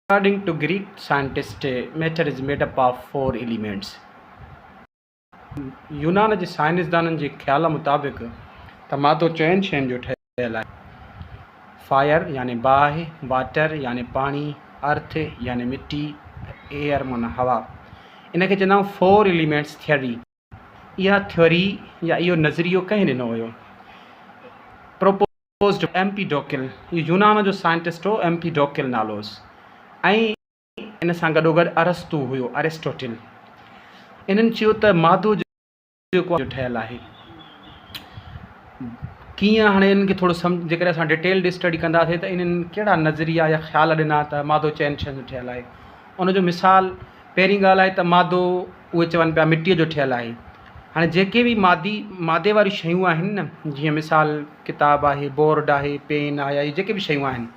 According to Greek scientists, matter is made up of four elements. यूनान जे साइंसदाननि जे ख़्याल मुताबिक़ त मादो चइनि शयुनि जो ठहियलु आहे। फायर यानी बाहि, वाटर यानी पाणी, अर्थ यानी मिट्टी, एयर माना हवा। इन खे चवंदा आहियूं फोर एलिमेंट्स थियरी। इहा थ्योरी या इहो नज़रियो कंहिं ॾिनो हुयो? प्रोपोज्ड एम्पीडोकल। इहो यूनान जो साइंटिस्ट हो, एम्पीडोकल नालो हुयुसि। ऐं इन सां गॾोगॾु अरस्तु हुयो, एरिस्टोटल। इन्हनि चयो त मादो जेको ठहियलु आहे कीअं। हाणे इन्हनि खे थोरो सम्झ जेकॾहिं असां डिटेल्ड स्टडी कंदासीं त इन्हनि कहिड़ा नज़रिया या ख़्याल ॾिना त मादो चइनि शयुनि जो ठहियलु आहे। उनजो मिसाल पहिरीं ॻाल्हि आहे त मादो उहे चवनि पिया मिटीअ जो ठहियलु आहे। हाणे जेके बि मादे वारी शयूं आहिनि न, जीअं मिसाल किताब आहे, बोर्ड आहे, पेन आहे, या इहे जेके बि शयूं आहिनि,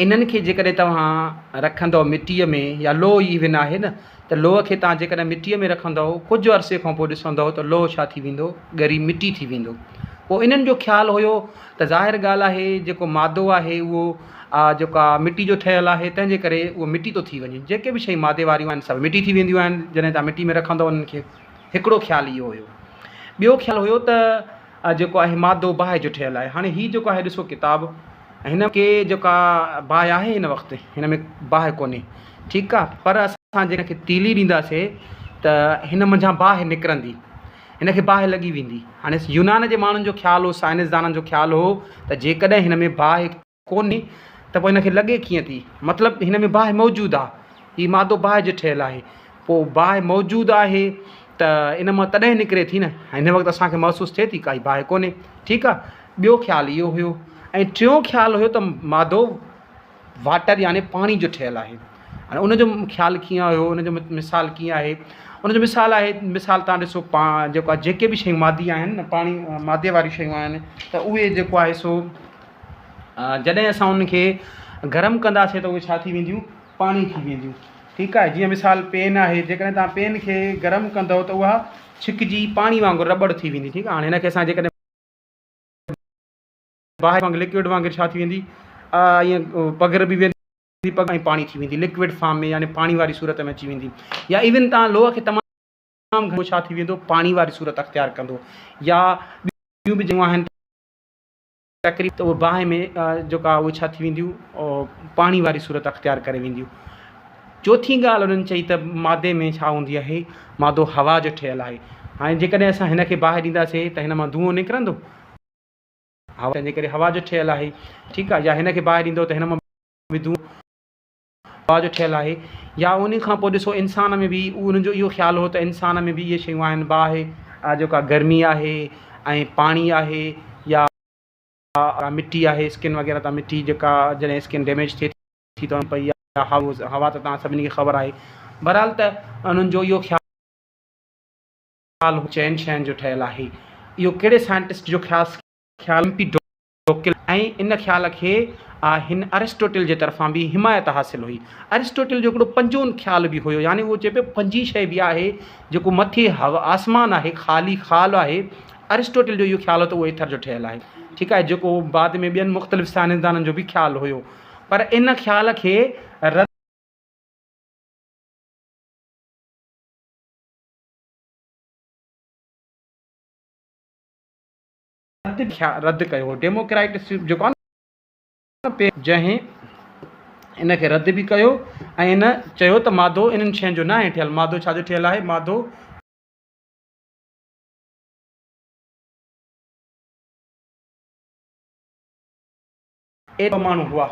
इन्हनि खे जेकॾहिं तव्हां रखंदव मिटीअ में, या लोह इवन आहे न, त लोह खे तव्हां जेकॾहिं मिटीअ में रखंदव, कुझु अरसे खां पोइ ॾिसंदव त लोह छा थी वेंदो, ॻरी मिटी थी वेंदो। पोइ इन्हनि जो ख़्यालु हुयो त ज़ाहिर ॻाल्हि आहे जेको मादो आहे उहो जेका मिटी जो ठहियलु आहे, तंहिंजे करे उहो मिटी थो थी वञे। जेके बि शयूं मादे वारियूं आहिनि सभु मिटी थी वेंदियूं आहिनि जॾहिं तव्हां मिटी में रखंदव उन्हनि खे। हिकिड़ो ख़्यालु इहो हुयो। ॿियो ख़्यालु हुयो त जेको आहे मादो बाहि जो ठहियलु आहे। हाणे हीअ जेको आहे ॾिसो किताब, हिन खे जेका बाहि आहे हिन वक़्तु हिन में बाहि कोन्हे, ठीकु आहे, पर असां जंहिंखे तीली ॾींदासीं त हिन मंझां बाहि निकिरंदी, हिन खे बाहि लॻी वेंदी। हाणे यूनान जे माण्हुनि जो ख़्यालु हो, साइंसदाननि जो ख़्यालु हो त जेकॾहिं हिन में बाहि कोन्हे त पोइ हिन खे लॻे कीअं थी, मतिलबु हिन में बाहि मौजूदु आहे, हीअ मादो बाहि जो ठहियलु आहे। पोइ बाहि मौजूदु आहे त इन मां तॾहिं निकिरे थी न, हिन वक़्तु असांखे महसूसु थिए थी काई बाहि कोन्हे, ठीकु आहे। ॿियो ख़्यालु इहो हुयो। ऐं टियों ख़्यालु हुयो त मादो वाटर यानी पाणी जो ठहियलु आहे। हाणे उनजो ख़्यालु कीअं हुयो, उनजो मिसाल कीअं आहे? उनजो मिसाल आहे, मिसाल तव्हां ॾिसो जेको आहे जेके बि शयूं मादी आहिनि न, पाणी मादे वारी शयूं आहिनि, त उहे जेको आहे सो जॾहिं असां उनखे गरम कंदासीं त उहे छा थी वेंदियूं, पाणी थी वेंदियूं, ठीकु आहे। जीअं मिसाल पेन आहे, जेकॾहिं तव्हां पेन खे गरम कंदव त उहा छिकिजी पाणी वांगुरु रबड़ थी वेंदी, ठीकु आहे। हाणे हिनखे असां जेकॾहिं बाहि वांगुरु लिक्विड वांगुरु छा थी वेंदी, ईअं पघर बि वेंदी, पघ ऐं पाणी थी वेंदी, लिक्विड फॉर्म में यानी पाणी वारी सूरत में अची वेंदी। या इवन तव्हां लोह खे तमामु घणो छा थी वेंदो, पाणी वारी सूरत अख़्तियार कंदो। या ॿियूं बि जूं आहिनि तकरीब, त उहो बाहि में जेका उहे छा थी वेंदियूं, पाणी वारी सूरत अख़्तियार करे वेंदियूं। चौथी ॻाल्हि उन्हनि चई त मादे में छा हूंदी आहे, मादो हवा जो ठहियलु आहे। हाणे जेकॾहिं असां हिन खे बाहि ॾींदासीं त हिन मां धुओं निकिरंदो, हवा, तंहिंजे करे हवा जो ठहियलु आहे, ठीकु आहे। या हिन खे बाहि ॾींदो त हिन मां बि धुओं हवा जो ठहियलु आहे। या उन खां पोइ ॾिसो इंसान में बि उनजो इहो ख़्यालु हो त इंसान में बि इहे शयूं आहिनि, बाहि जेका गर्मी आहे ऐं पाणी आहे, या मिटी आहे, स्किन वग़ैरह तां मिटी जेका जॾहिं स्किन डैमेज थिए थी त पई, या हवा त तव्हां सभिनी खे ख़बर आहे। बहरहाल त उन्हनि जो इहो ख़्यालु चइनि शयुनि जो ठहियलु आहे। इहो कहिड़े साइंटिस्ट जो ख़्यालु एम्पीडोकल, ऐं इन ख़्याल खे हिन एरिस्टोटल जे तरफ़ां बि हिमायत हासिलु हुई। एरिस्टोटल जो हिकिड़ो पंजों ख़्यालु बि हुयो, यानी उहो चए पियो पंजी शइ बि आहे जेको मथे हवा आसमान आहे, ख़ाली ख़ाल आहे। एरिस्टोटल जो इहो ख़्यालु हो त उहो एथर जो ठहियलु आहे, ठीकु आहे, जेको बाद में ॿियनि मुख़्तलिफ़ साइंसदाननि जो बि ख़्यालु हुयो। पर इन ख़्याल खे रद्द कयो। डेमोक्रेटिक जेको आहे न, जंहिं इन खे रद्द बि कयो ऐं इन चयो त मादो इन्हनि शयुनि जो न आहे ठहियलु। मादो छाजो ठहियलु आहे? मादो माण्हू हुआ